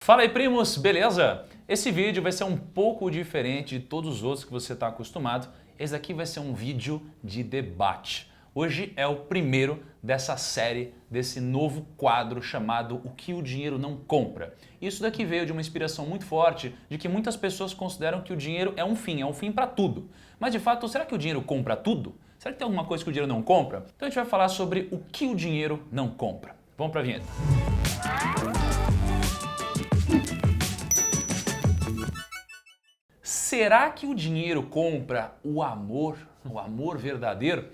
Fala aí, primos, beleza? Esse vídeo vai ser um pouco diferente de todos os outros que você está acostumado. Esse aqui vai ser um vídeo de debate. Hoje é o primeiro dessa série, desse novo quadro chamado O que o dinheiro não compra. Isso daqui veio de uma inspiração muito forte de que muitas pessoas consideram que o dinheiro é um fim para tudo. Mas de fato, será que o dinheiro compra tudo? Será que tem alguma coisa que o dinheiro não compra? Então a gente vai falar sobre o que o dinheiro não compra. Vamos para a vinheta. Será que o dinheiro compra o amor verdadeiro?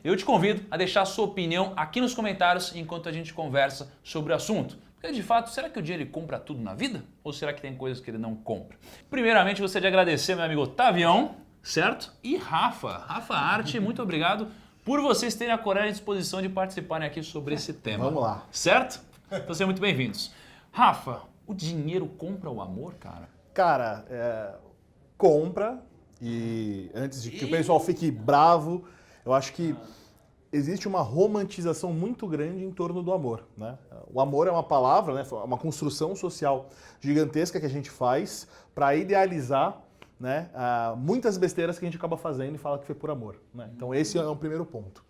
Eu te convido a deixar a sua opinião aqui nos comentários enquanto a gente conversa sobre o assunto. Porque de fato, será que o dinheiro compra tudo na vida? Ou será que tem coisas que ele não compra? Primeiramente, gostaria de agradecer meu amigo Tavião, certo? E Rafa Arte, muito obrigado por vocês terem a coragem e disposição de participarem aqui sobre esse tema. Vamos lá. Certo? Então sejam muito bem-vindos. Rafa, o dinheiro compra o amor, cara? Cara, compra, e antes de que o pessoal fique bravo, eu acho que existe uma romantização muito grande em torno do amor, né? O amor é uma palavra, né? Uma construção social gigantesca que a gente faz para idealizar, né, muitas besteiras que a gente acaba fazendo e fala que foi por amor, né? Então esse é o primeiro ponto.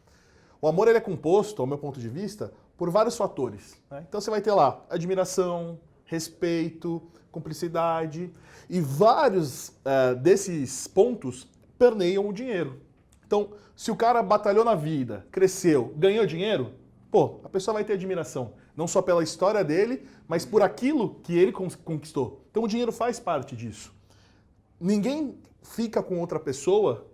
O amor ele é composto, ao meu ponto de vista, por vários fatores, né? Então você vai ter lá admiração, respeito, cumplicidade, e vários desses pontos permeiam o dinheiro. Então, se o cara batalhou na vida, cresceu, ganhou dinheiro, pô, a pessoa vai ter admiração, não só pela história dele, mas por aquilo que ele conquistou. Então o dinheiro faz parte disso. Ninguém fica com outra pessoa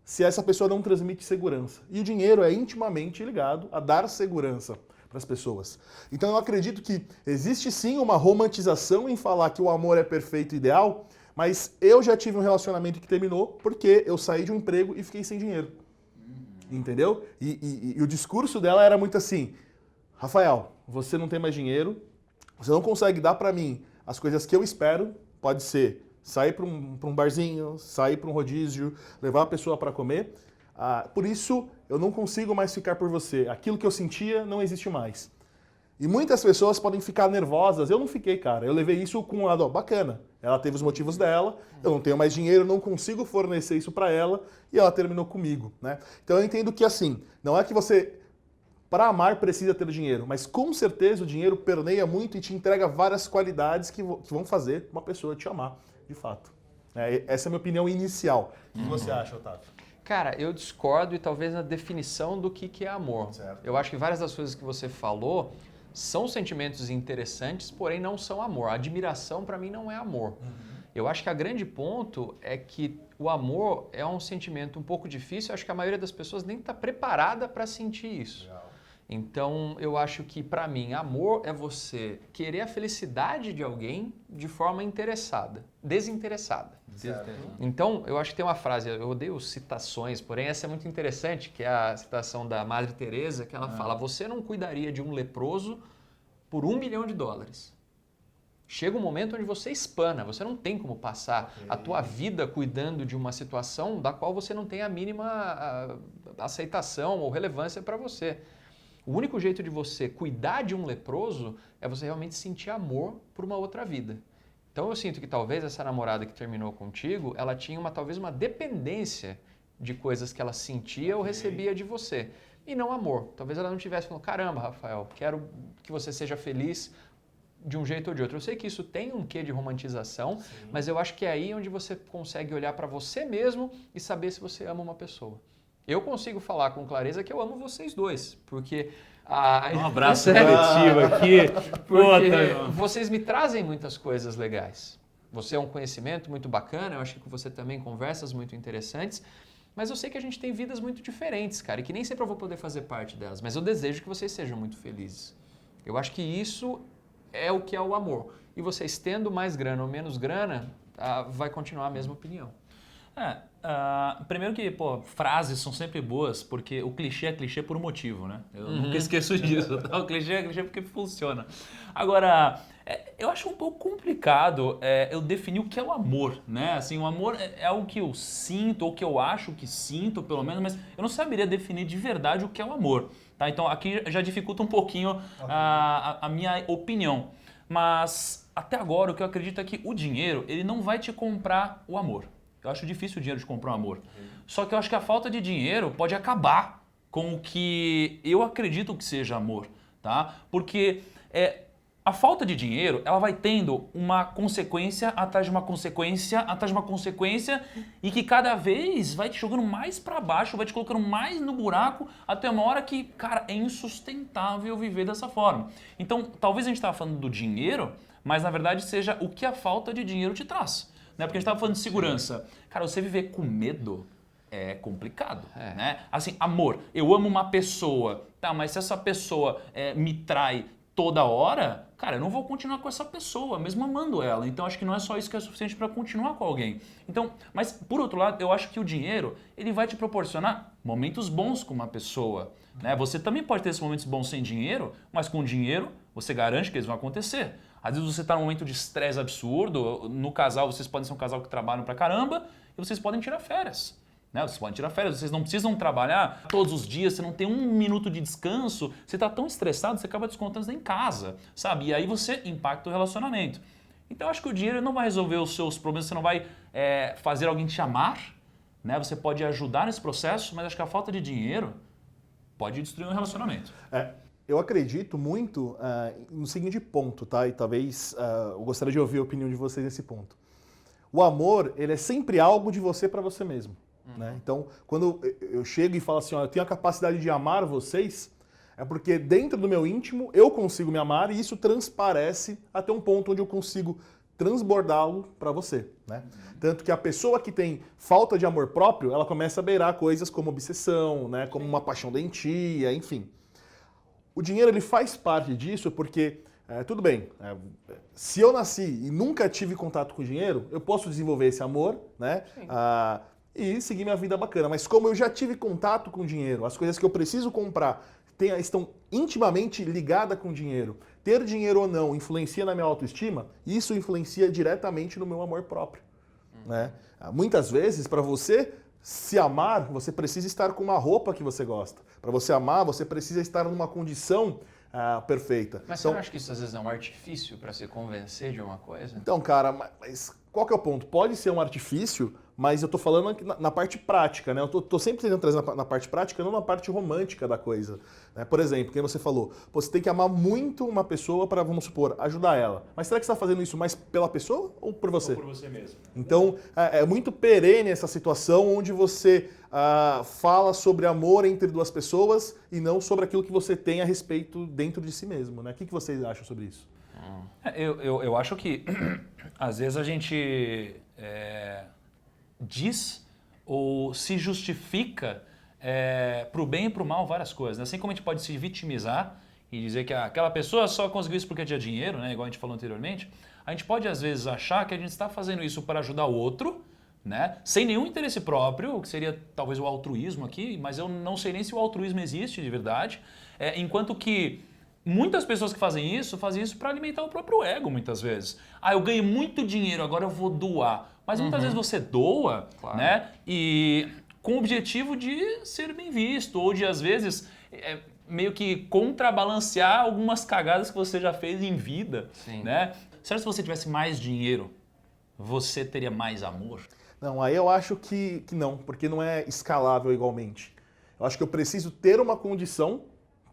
se essa pessoa não transmite segurança. E o dinheiro é intimamente ligado a dar segurança para as pessoas. Então eu acredito que existe sim uma romantização em falar que o amor é perfeito e ideal, mas eu já tive um relacionamento que terminou porque eu saí de um emprego e fiquei sem dinheiro. Entendeu? E o discurso dela era muito assim: Rafael, você não tem mais dinheiro, você não consegue dar para mim as coisas que eu espero, pode ser sair para um barzinho, sair para um rodízio, levar a pessoa para comer. Por isso, eu não consigo mais ficar por você. Aquilo que eu sentia não existe mais. E muitas pessoas podem ficar nervosas. Eu não fiquei, cara. Eu levei isso com um lado bacana. Ela teve os motivos dela, eu não tenho mais dinheiro, não consigo fornecer isso para ela, e ela terminou comigo, né? Então eu entendo que assim, não é que você, para amar, precisa ter dinheiro, mas com certeza o dinheiro permeia muito e te entrega várias qualidades que vão fazer uma pessoa te amar, de fato. Essa é a minha opinião inicial. O que você acha, Otávio? Cara, eu discordo e talvez na definição do que é amor. Certo. Eu acho que várias das coisas que você falou são sentimentos interessantes, porém não são amor. A admiração para mim não é amor. Eu acho que a grande ponto é que o amor é um sentimento um pouco difícil. Eu acho que a maioria das pessoas nem está preparada para sentir isso. Legal. Então, eu acho que, para mim, amor é você querer a felicidade de alguém de forma desinteressada. Certo. Então, eu acho que tem uma frase, eu odeio citações, porém essa é muito interessante, que é a citação da Madre Teresa, que ela fala: você não cuidaria de um leproso por $1 milhão. Chega um momento onde você espana, você não tem como passar a tua vida cuidando de uma situação da qual você não tem a mínima aceitação ou relevância para você. O único jeito de você cuidar de um leproso é você realmente sentir amor por uma outra vida. Então eu sinto que talvez essa namorada que terminou contigo, ela tinha talvez uma dependência de coisas que ela sentia ou recebia de você. E não amor. Talvez ela não tivesse falando: caramba, Rafael, quero que você seja feliz de um jeito ou de outro. Eu sei que isso tem um quê de romantização, mas eu acho que é aí onde você consegue olhar para você mesmo e saber se você ama uma pessoa. Eu consigo falar com clareza que eu amo vocês dois, porque... Um abraço coletivo aqui. Porque vocês me trazem muitas coisas legais. Você é um conhecimento muito bacana, eu acho que você também conversas muito interessantes, mas eu sei que a gente tem vidas muito diferentes, cara, e que nem sempre eu vou poder fazer parte delas, mas eu desejo que vocês sejam muito felizes. Eu acho que isso é o que é o amor. E vocês tendo mais grana ou menos grana, vai continuar a mesma opinião. Primeiro que, pô, frases são sempre boas, porque o clichê é clichê por um motivo, né? Eu nunca esqueço disso. Tá? O clichê é clichê porque funciona. Agora, eu acho um pouco complicado eu definir o que é o amor, né? Assim, o amor é algo que eu sinto, ou que eu acho que sinto, pelo menos, mas eu não saberia definir de verdade o que é o amor. Tá? Então, aqui já dificulta um pouquinho a minha opinião. Mas até agora o que eu acredito é que o dinheiro, ele não vai te comprar o amor. Eu acho difícil o dinheiro te comprar o amor. Só que eu acho que a falta de dinheiro pode acabar com o que eu acredito que seja amor, tá? Porque a falta de dinheiro, ela vai tendo uma consequência atrás de uma consequência, atrás de uma consequência, e que cada vez vai te jogando mais para baixo, vai te colocando mais no buraco, até uma hora que, cara, é insustentável viver dessa forma. Então, talvez a gente estava falando do dinheiro, mas na verdade seja o que a falta de dinheiro te traz. Né? Porque a gente estava falando de segurança. Cara, você viver com medo é complicado, né? Assim, amor, eu amo uma pessoa, tá, mas se essa pessoa me trai toda hora, cara, eu não vou continuar com essa pessoa, mesmo amando ela. Então, acho que não é só isso que é suficiente para continuar com alguém. Então, mas por outro lado, eu acho que o dinheiro, ele vai te proporcionar momentos bons com uma pessoa, né? Você também pode ter esses momentos bons sem dinheiro, mas com dinheiro, você garante que eles vão acontecer. Às vezes você está num momento de estresse absurdo, no casal, vocês podem ser um casal que trabalham pra caramba e vocês podem tirar férias. Né? Vocês podem tirar férias, vocês não precisam trabalhar todos os dias, você não tem um minuto de descanso, você está tão estressado, você acaba descontando em casa, sabe? E aí você impacta o relacionamento. Então eu acho que o dinheiro não vai resolver os seus problemas, você não vai fazer alguém te amar, né? Você pode ajudar nesse processo, mas acho que a falta de dinheiro pode destruir um relacionamento. Eu acredito muito no seguinte ponto, tá? E talvez eu gostaria de ouvir a opinião de vocês nesse ponto. O amor, ele é sempre algo de você para você mesmo. Né? Então, quando eu chego e falo assim, ó, eu tenho a capacidade de amar vocês, é porque dentro do meu íntimo eu consigo me amar e isso transparece até um ponto onde eu consigo transbordá-lo para você. Né? Tanto que a pessoa que tem falta de amor próprio, ela começa a beirar coisas como obsessão, né? Como uma paixão doentia, enfim. O dinheiro ele faz parte disso porque, tudo bem, se eu nasci e nunca tive contato com dinheiro, eu posso desenvolver esse amor, né? E seguir minha vida bacana. Mas como eu já tive contato com dinheiro, as coisas que eu preciso comprar estão intimamente ligadas com dinheiro. Ter dinheiro ou não influencia na minha autoestima, isso influencia diretamente no meu amor próprio. Né? Muitas vezes, para você se amar, você precisa estar com uma roupa que você gosta. Para você amar, você precisa estar numa condição perfeita. Mas você não acha que isso às vezes é um artifício para se convencer de uma coisa? Então, cara, mas qual que é o ponto? Pode ser um artifício, mas eu tô falando aqui na parte prática, né? Eu tô sempre tentando trazer na parte prática, não na parte romântica da coisa. Né? Por exemplo, quem você falou, você tem que amar muito uma pessoa para, vamos supor, ajudar ela. Mas será que você está fazendo isso mais pela pessoa ou por você? Ou por você mesmo. Então, é muito perene essa situação onde você fala sobre amor entre duas pessoas e não sobre aquilo que você tem a respeito dentro de si mesmo. Né? O que vocês acham sobre isso? Eu acho que, às vezes, a gente diz ou se justifica para o bem e para o mal várias coisas. Né? Assim como a gente pode se vitimizar e dizer que aquela pessoa só conseguiu isso porque tinha dinheiro, né? Igual a gente falou anteriormente, a gente pode, às vezes, achar que a gente está fazendo isso para ajudar o outro, né? Sem nenhum interesse próprio, que seria talvez o altruísmo aqui, mas eu não sei nem se o altruísmo existe de verdade, enquanto que muitas pessoas que fazem isso para alimentar o próprio ego, muitas vezes. Eu ganhei muito dinheiro, agora eu vou doar. Mas muitas vezes você doa, claro, né? E com o objetivo de ser bem visto, ou de, às vezes, meio que contrabalancear algumas cagadas que você já fez em vida. Sim. Né? Será que se você tivesse mais dinheiro, você teria mais amor? Não, aí eu acho que não, porque não é escalável igualmente. Eu acho que eu preciso ter uma condição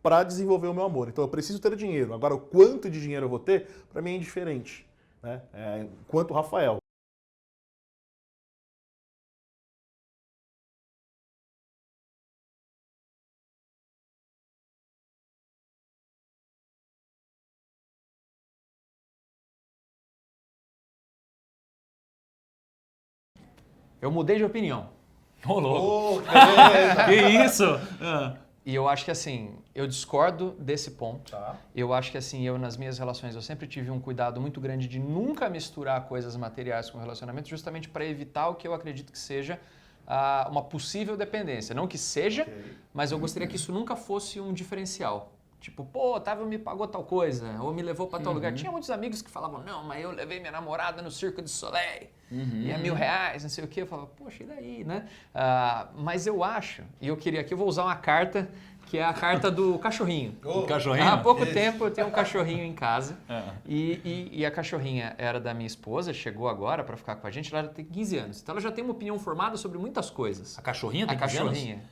para desenvolver o meu amor. Então eu preciso ter dinheiro. Agora, o quanto de dinheiro eu vou ter, para mim é indiferente. Né? Quanto o Rafael. Eu mudei de opinião. Ô, louco! Que isso? E eu acho que assim, eu discordo desse ponto. Tá. Eu acho que assim, eu nas minhas relações, eu sempre tive um cuidado muito grande de nunca misturar coisas materiais com relacionamento, justamente para evitar o que eu acredito que seja uma possível dependência. Não que seja, mas eu gostaria que isso nunca fosse um diferencial. Tipo, pô, Otávio me pagou tal coisa, ou me levou para tal lugar. Tinha muitos amigos que falavam, não, mas eu levei minha namorada no Circo du Soleil, e é R$1.000, não sei o quê. Eu falava, poxa, e daí, né? Mas eu acho, e eu queria aqui, eu vou usar uma carta que é a carta do cachorrinho. O cachorrinho? Há pouco tempo eu tenho um cachorrinho em casa É. e a cachorrinha era da minha esposa, chegou agora para ficar com a gente, ela já tem 15 anos. Então ela já tem uma opinião formada sobre muitas coisas. A cachorrinha tem A 15 anos? cachorrinha.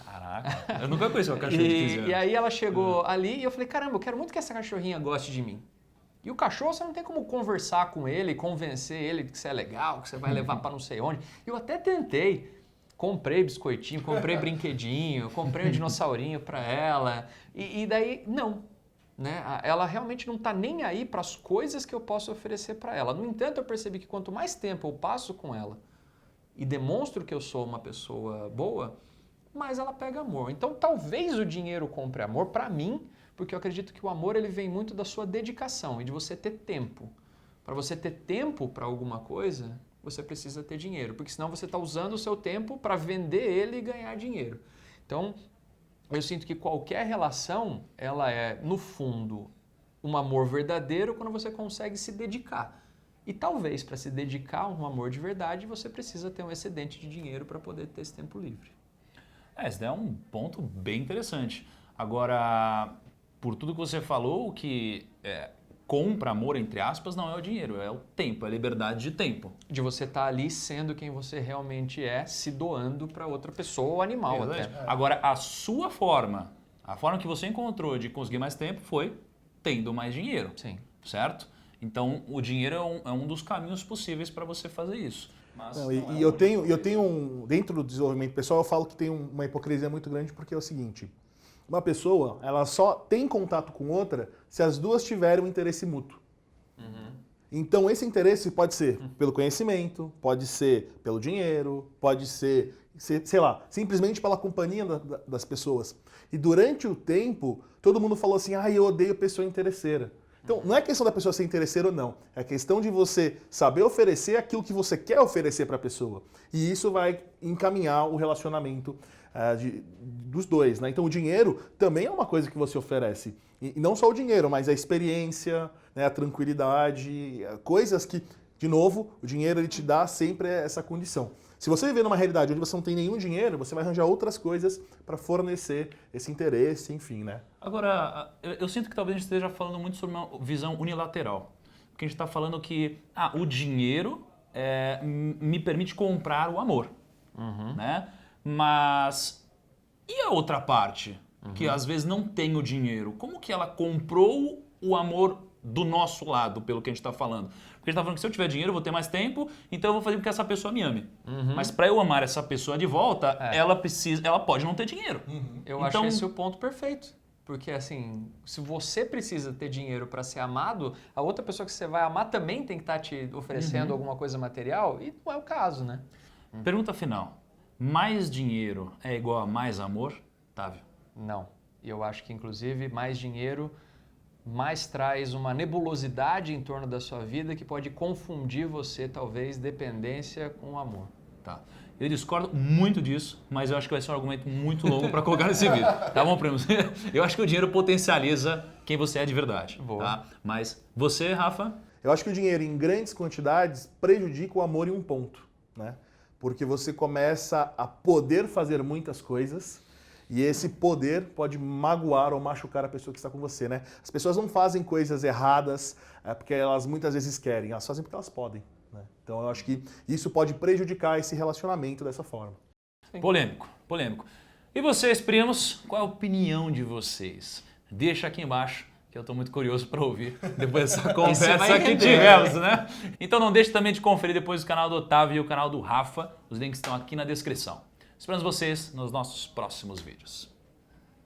Caraca, eu nunca conheci uma cachorrinha de 15 anos. E aí ela chegou ali e eu falei, caramba, eu quero muito que essa cachorrinha goste de mim. E o cachorro, você não tem como conversar com ele, convencer ele de que você é legal, que você vai levar para não sei onde. Eu até tentei. Comprei biscoitinho, comprei brinquedinho, comprei um dinossaurinho para ela. E daí, não. Né? Ela realmente não está nem aí para as coisas que eu posso oferecer para ela. No entanto, eu percebi que quanto mais tempo eu passo com ela e demonstro que eu sou uma pessoa boa, mais ela pega amor. Então, talvez o dinheiro compre amor para mim, porque eu acredito que o amor ele vem muito da sua dedicação e de você ter tempo. Para você ter tempo para alguma coisa, você precisa ter dinheiro, porque senão você está usando o seu tempo para vender ele e ganhar dinheiro. Então, eu sinto que qualquer relação, ela é, no fundo, um amor verdadeiro quando você consegue se dedicar. E talvez, para se dedicar a um amor de verdade, você precisa ter um excedente de dinheiro para poder ter esse tempo livre. Esse daí é um ponto bem interessante. Agora, por tudo que você falou, o que compra amor, entre aspas, não é o dinheiro, é o tempo, é a liberdade de tempo. De você estar ali sendo quem você realmente é, se doando para outra pessoa ou animal até. Agora, a sua forma, a forma que você encontrou de conseguir mais tempo foi tendo mais dinheiro. Sim. Certo? Então, o dinheiro é um dos caminhos possíveis para você fazer isso. Mas Não, eu tenho dentro do desenvolvimento pessoal, eu falo que tem uma hipocrisia muito grande, porque é o seguinte: uma pessoa, ela só tem contato com outra se as duas tiverem um interesse mútuo. Então, esse interesse pode ser pelo conhecimento, pode ser pelo dinheiro, pode ser, sei lá, simplesmente pela companhia das pessoas. E durante o tempo, todo mundo falou assim, eu odeio pessoa interesseira. Então, não é questão da pessoa ser interesseira ou não, é questão de você saber oferecer aquilo que você quer oferecer para a pessoa. E isso vai encaminhar o relacionamento dos dois, né? Então, o dinheiro também é uma coisa que você oferece. E não só o dinheiro, mas a experiência, né, a tranquilidade, coisas que, de novo, o dinheiro ele te dá sempre essa condição. Se você viver numa realidade onde você não tem nenhum dinheiro, você vai arranjar outras coisas para fornecer esse interesse, enfim, né? Agora, eu sinto que talvez a gente esteja falando muito sobre uma visão unilateral. Porque a gente está falando que o dinheiro me permite comprar o amor, né? Mas e a outra parte, que às vezes não tem o dinheiro? Como que ela comprou o amor do nosso lado, pelo que a gente está falando? Porque a gente está falando que se eu tiver dinheiro, eu vou ter mais tempo, então eu vou fazer com que essa pessoa me ame. Mas para eu amar essa pessoa de volta, ela pode não ter dinheiro. Eu acho esse o ponto perfeito. Porque assim, se você precisa ter dinheiro para ser amado, a outra pessoa que você vai amar também tem que estar te oferecendo alguma coisa material, e não é o caso, né? Pergunta final. Mais dinheiro é igual a mais amor, Távio? Não. E eu acho que, inclusive, mais dinheiro mais traz uma nebulosidade em torno da sua vida que pode confundir você, talvez, dependência com amor. Tá. Eu discordo muito disso, mas eu acho que vai ser um argumento muito longo para colocar nesse vídeo. Tá bom, primo? Eu acho que o dinheiro potencializa quem você é de verdade. Boa. Tá? Mas você, Rafa? Eu acho que o dinheiro em grandes quantidades prejudica o amor em um ponto, né? Porque você começa a poder fazer muitas coisas e esse poder pode magoar ou machucar a pessoa que está com você, né? As pessoas não fazem coisas erradas porque elas muitas vezes querem, elas fazem porque elas podem, né? Então eu acho que isso pode prejudicar esse relacionamento dessa forma. Polêmico, polêmico. E vocês, primos, qual é a opinião de vocês? Deixa aqui embaixo, que eu estou muito curioso para ouvir depois dessa conversa que tivemos, né? Então não deixe também de conferir depois o canal do Otávio e o canal do Rafa. Os links estão aqui na descrição. Esperamos vocês nos nossos próximos vídeos.